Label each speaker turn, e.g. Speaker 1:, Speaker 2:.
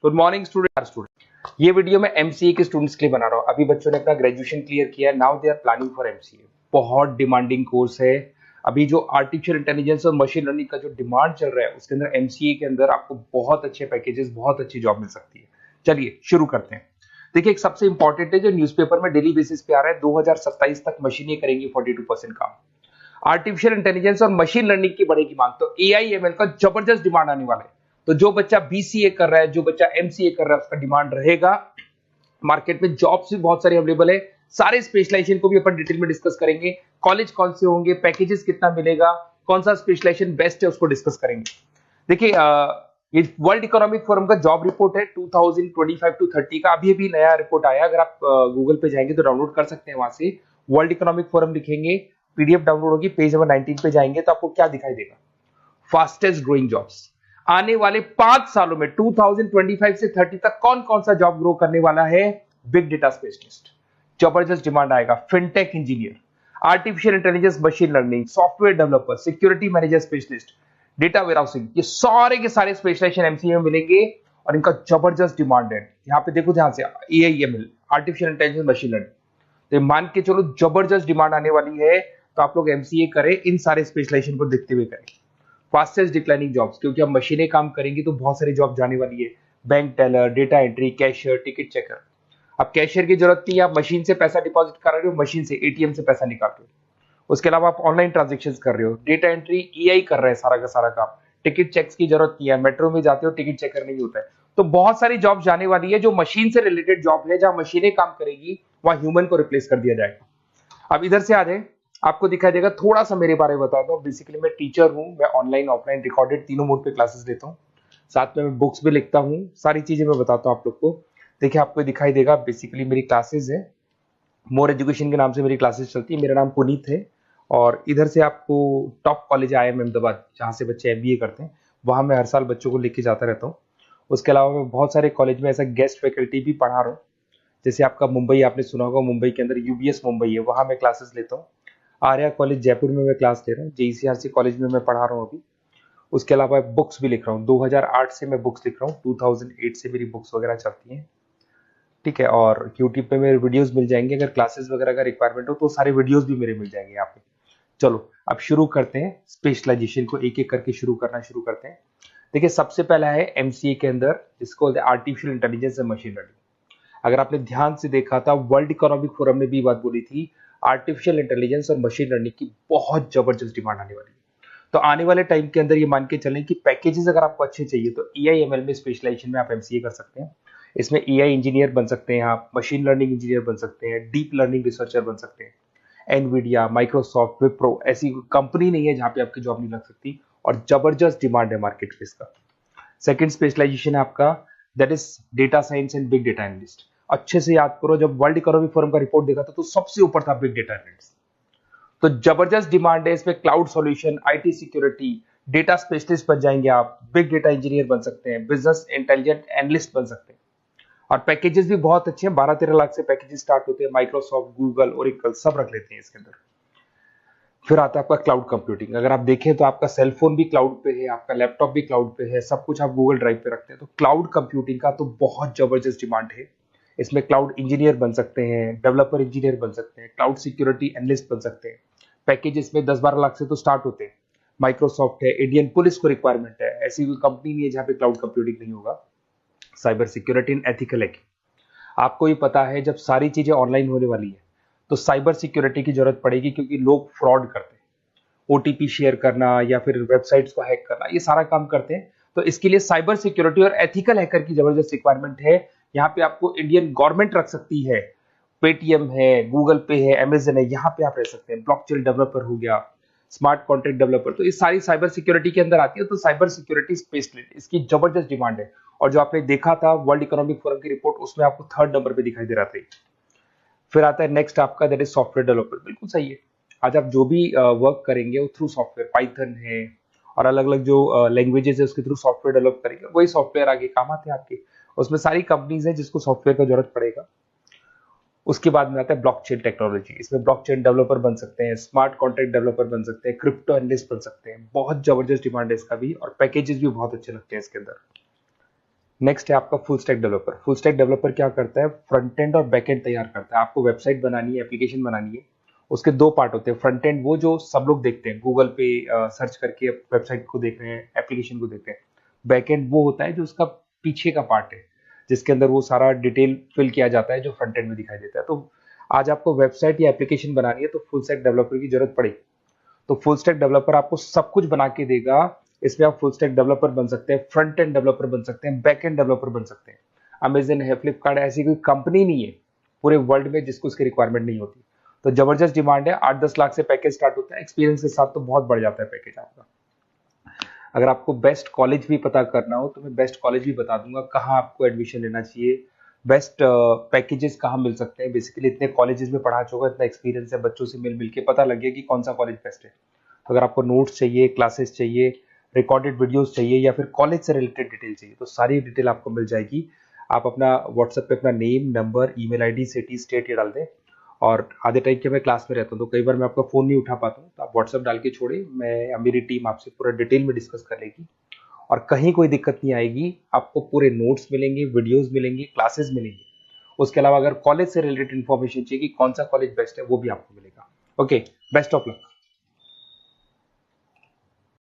Speaker 1: Good morning student. ये video मैं MCA के स्टूडेंट्स के लिए बना रहा हूँ। अभी बच्चों ने अपना ग्रेजुएशन क्लियर किया है, now they are planning for MCA. बहुत डिमांडिंग कोर्स है। अभी जो आर्टिफिशियल इंटेलिजेंस और मशीन लर्निंग का जो डिमांड चल रहा है उसके अंदर एमसीए के अंदर आपको बहुत अच्छे पैकेजेस, बहुत अच्छी जॉब मिल सकती है। चलिए शुरू करते हैं। देखिए, एक सबसे इंपॉर्टेंट है जो न्यूज़पेपर में डेली बेसिस पे आ रहा है, 2027 तक मशीनें करेंगी 42% काम। आर्टिफिशियल इंटेलिजेंस और मशीन लर्निंग की बढ़ेगी मांग, तो एआई एमएल का जबरदस्त डिमांड आने वाला है। तो जो बच्चा बीसीए कर रहा है, जो बच्चा एमसीए कर रहा है, उसका डिमांड रहेगा। मार्केट में जॉब्स भी बहुत सारी अवेलेबल है। सारे स्पेशलाइजेशन को भी अपन डिटेल में डिस्कस करेंगे। कॉलेज कौन से होंगे, पैकेजेस कितना मिलेगा, कौन सा स्पेशलाइजेशन बेस्ट है, उसको डिस्कस करेंगे। देखिए, ये वर्ल्ड इकोनॉमिक फोरम का जॉब रिपोर्ट है 2025 टू 30 का। अभी अभी नया रिपोर्ट आया, अगर आप गूगल पे जाएंगे तो डाउनलोड कर सकते हैं। वहां से वर्ल्ड इकोनॉमिक फोरम लिखेंगे, पीडीएफ डाउनलोड होगी, पेज नंबर 19 पे जाएंगे तो आपको क्या दिखाई देगा? Fastest growing jobs. आने वाले 5 सालों में 2025 से 30 तक कौन कौन सा जॉब ग्रो करने वाला है? बिग डेटा स्पेशलिस्ट, जबरदस्त डिमांड आएगा। Fintech engineer, artificial intelligence, machine learning, software developer, security manager specialist, data warehousing, ये सारे के सारे स्पेशलाइजेशन एमसीए में मिलेंगे और इनका जबरदस्त डिमांड है। यहाँ पे देखो ध्यान से, AIML, artificial intelligence, machine learning, तो मान के चलो जबरदस्त डिमांड आने वाली है। तो आप लोग एमसीए करें, इन सारे स्पेशलाइजेशन को देखते हुए करें। फास्टेस्ट डिक्लाइनिंग जॉब्स, क्योंकि अब मशीनें काम करेंगी तो बहुत सारी जॉब जाने वाली है। Bank teller, data entry, cashier, ticket checker. अब कैशियर की जरूरत नहीं है, आप मशीन से पैसा डिपॉजिट कर रहे हो, मशीन से एटीएम से पैसा निकाल रहे हो। उसके अलावा आप ऑनलाइन ट्रांजेक्शन कर रहे हो, डेटा एंट्री एआई कर रहा है सारा का सारा काम। टिकट चेक्स की जरूरत नहीं है, मेट्रो में जाते हो टिकट चेकर नहीं होता है। तो बहुत सारी जॉब जाने वाली है जो मशीन से रिलेटेड जॉब है, जहां मशीनें काम करेगी वहां ह्यूमन को रिप्लेस कर दिया जाएगा। अब इधर से आ जाए, आपको दिखाई देगा। थोड़ा सा मेरे बारे में बता दो। बेसिकली मैं टीचर हूं, मैं ऑनलाइन ऑफलाइन रिकॉर्डेड तीनों मोड पे क्लासेस लेता हूं। साथ में मैं बुक्स भी लिखता हूं, सारी चीजें मैं बताता हूं आप लोग को। देखिए, आपको दिखाई देगा बेसिकली मेरी क्लासेस है, मोर एजुकेशन के नाम से मेरी क्लासेस चलती है। मेरा नाम पुनीत है और इधर से आपको टॉप कॉलेज IIM अहमदाबाद, जहाँ से बच्चे MBA करते हैं, वहां मैं हर साल बच्चों को लेके जाता रहता हूँ। उसके अलावा मैं बहुत सारे कॉलेज में ऐसा गेस्ट फैकल्टी भी पढ़ा रहा हूँ। जैसे आपका मुंबई, आपने सुना होगा, मुंबई के अंदर यूबीएस मुंबई है, वहां मैं क्लासेस लेता हूँ। आर्या कॉलेज जयपुर में मैं क्लास ले रहा हूँ। JECRC कॉलेज में मैं पढ़ा रहा हूँ अभी। उसके अलावा बुक्स भी लिख रहा हूँ। 2008 से मैं बुक्स लिख रहा हूँ, 2008 से मेरी बुक्स वगैरह चलती हैं। ठीक है, और यूट्यूब पे मेरे वीडियोस मिल जाएंगे। अगर क्लासेस वगैरह का रिक्वायरमेंट हो तो सारे वीडियोस भी मेरे मिल जाएंगे यहाँ पे। चलो अब शुरू करते हैं, स्पेशलाइजेशन को एक एक करके शुरू करते हैं। देखिए, सबसे पहला है एमसीए के अंदर, जिसको बोलते हैं artificial intelligence and machine learning. अगर आपने ध्यान से देखा था, वर्ल्ड इकोनॉमिक फोरम ने भी बात बोली थी, आर्टिफिशियल इंटेलिजेंस और मशीन लर्निंग की बहुत जबरदस्त डिमांड आने वाली है। तो आने वाले टाइम के अंदर ये मान के चलें कि पैकेजेस अगर आपको अच्छे चाहिए तो एआईएमएल में स्पेशलाइजेशन में आप एमसीए कर सकते हैं। इसमें एआई इंजीनियर बन सकते हैं, आप मशीन लर्निंग इंजीनियर बन सकते हैं, डीप लर्निंग रिसर्चर बन सकते हैं। एनवीडिया, माइक्रोसॉफ्ट, विप्रो, ऐसी कंपनी नहीं है जहां पे आपकी जॉब नहीं लग सकती, और जबरदस्त डिमांड है मार्केट में इसका। सेकंड स्पेशलाइजेशन है आपका, that is data science and big data analyst. अच्छे से याद करो, जब वर्ल्ड इकोनॉमिक फोरम का रिपोर्ट देखा था तो सबसे ऊपर था बिग डेटा एनालिस्ट। तो जबरदस्त डिमांड है इसमें। Cloud solution, IT security, data specialist बन जाएंगे आप, बिग डेटा इंजीनियर बन सकते हैं, बिजनेस इंटेलिजेंट एनालिस्ट बन सकते हैं। और पैकेजेस भी बहुत अच्छे हैं, 12-13 लाख से पैकेजेस स्टार्ट होते हैं। माइक्रोसॉफ्ट, गूगल, ओरेकल सब रख लेते हैं इसके अंदर। फिर आता है आपका क्लाउड कंप्यूटिंग। अगर आप देखें तो आपका सेल फोन भी क्लाउड पे है, आपका लैपटॉप भी क्लाउड पे है, सब कुछ आप गूगल ड्राइव पे रखते हैं। तो क्लाउड कंप्यूटिंग का तो बहुत जबरदस्त डिमांड है। इसमें क्लाउड इंजीनियर बन सकते हैं, डेवलपर इंजीनियर बन सकते हैं, क्लाउड सिक्योरिटी एनालिस्ट बन सकते हैं। पैकेज इसमें 10-12 लाख से तो स्टार्ट होते हैं। माइक्रोसॉफ्ट है, इंडियन पुलिस को रिक्वायरमेंट है, ऐसी कोई कंपनी नहीं है जहां पे क्लाउड कंप्यूटिंग नहीं होगा। Cyber security and ethical hacking, आपको ही पता है जब सारी चीजें ऑनलाइन होने वाली है तो साइबर सिक्योरिटी की जरूरत पड़ेगी, क्योंकि लोग फ्रॉड करते हैं। ओटीपी शेयर करना या फिर वेबसाइट्स को हैक करना, ये सारा काम करते हैं। तो इसके लिए साइबर सिक्योरिटी और एथिकल हैकर की जबरदस्त रिक्वायरमेंट है। यहाँ पे आपको इंडियन गवर्नमेंट रख सकती है, पेटीएम है, गूगल पे है, अमेजन है, यहाँ पे आप रह सकते हैं। ब्लॉकचेन डेवलपर हो गया, स्मार्ट कॉन्ट्रैक्ट डेवलपर, तो ये सारी साइबर सिक्योरिटी के अंदर आती है। तो साइबर सिक्योरिटी स्पेशलिस्ट, इसकी जबरदस्त डिमांड है। और जो आपने देखा था वर्ल्ड इकोनॉमिक फोरम की रिपोर्ट, उसमें आपको 3rd नंबर पे दिखाई दे रहा था। फिर आता है नेक्स्ट आपका, दैट इज सॉफ्टवेयर डेवलपर। बिल्कुल सही है, आज आप जो भी वर्क करेंगे वो थ्रू सॉफ्टवेयर, पाइथन है और अलग अलग जो लैंग्वेजेस है उसके थ्रू सॉफ्टवेयर डेवलप करेंगे, वही सॉफ्टवेयर आगे काम आते हैं आपके। उसमें सारी कंपनीज है जिसको सॉफ्टवेयर का जरूरत पड़ेगा। उसके बाद में आता है ब्लॉकचेन टेक्नोलॉजी। इसमें ब्लॉकचेन डेवलपर बन सकते हैं, स्मार्ट कॉन्ट्रैक्ट डेवलपर बन सकते हैं, क्रिप्टो एनालिस्ट बन सकते हैं। बहुत जबरदस्त डिमांड है इसका भी, और पैकेजेस भी बहुत अच्छे लगते हैं इसके अंदर। नेक्स्ट है आपका full stack developer. Full stack developer क्या करता है, फ्रंट एंड और बैक एंड तैयार करता है। आपको वेबसाइट बनानी है, एप्लीकेशन बनानी है, उसके दो पार्ट होते हैं। फ्रंट एंड वो जो सब लोग देखते हैं, गूगल पे सर्च करके वेबसाइट को देख रहे हैं, एप्लीकेशन को देख रहे हैं। बैक एंड वो होता है जो उसका पीछे का पार्ट है, जिसके अंदर वो सारा डिटेल फिल किया जाता है जो फ्रंट एंड में दिखाई देता है। तो आज आपको वेबसाइट या एप्लीकेशन बनानी है तो फुल स्टैक डेवलपर की जरूरत पड़ेगी। तो फुल स्टैक डेवलपर आपको सब कुछ बना के देगा। इसमें आप फुल स्टैक डेवलपर बन सकते हैं, फ्रंट एंड डेवलपर बन सकते हैं, बैक एंड डेवलपर बन सकते हैं। अमेजन है, फ्लिपकार्ट, ऐसी कोई कंपनी नहीं है पूरे वर्ल्ड में जिसको इसकी रिक्वायरमेंट नहीं होती। तो जबरदस्त डिमांड है, 8-10 लाख से पैकेज स्टार्ट होता है, एक्सपीरियंस के साथ तो बहुत बढ़ जाता है पैकेज आपका। अगर आपको बेस्ट कॉलेज भी पता करना हो तो मैं बेस्ट कॉलेज भी बता दूंगा, कहाँ आपको एडमिशन लेना चाहिए, बेस्ट पैकेजेस कहाँ मिल सकते हैं। बेसिकली इतने कॉलेजेस में पढ़ा चुका, इतना एक्सपीरियंस है, बच्चों से मिल मिल के पता लग गया कि कौन सा कॉलेज बेस्ट है। अगर आपको नोट्स चाहिए, क्लासेस चाहिए, रिकॉर्डेड वीडियोस चाहिए, या फिर कॉलेज से रिलेटेड डिटेल चाहिए, तो सारी डिटेल आपको मिल जाएगी। आप अपना व्हाट्सएप पे अपना name, number, email ID, city, state ये डाल दें। और आधे टाइम के मैं क्लास में रहता हूँ तो कई बार मैं आपका फ़ोन नहीं उठा पाता हूँ, तो आप व्हाट्सएप डाल के छोड़े, मैं या मेरी टीम आपसे पूरा डिटेल में डिस्कस कर लेगी। और कहीं कोई दिक्कत नहीं आएगी, आपको पूरे नोट्स मिलेंगे, वीडियोस मिलेंगे, क्लासेस मिलेंगे। उसके अलावा अगर कॉलेज से रिलेटेड इन्फॉर्मेशन चाहिए कि कौन सा कॉलेज बेस्ट है, वो भी आपको मिलेगा। Okay, best of luck.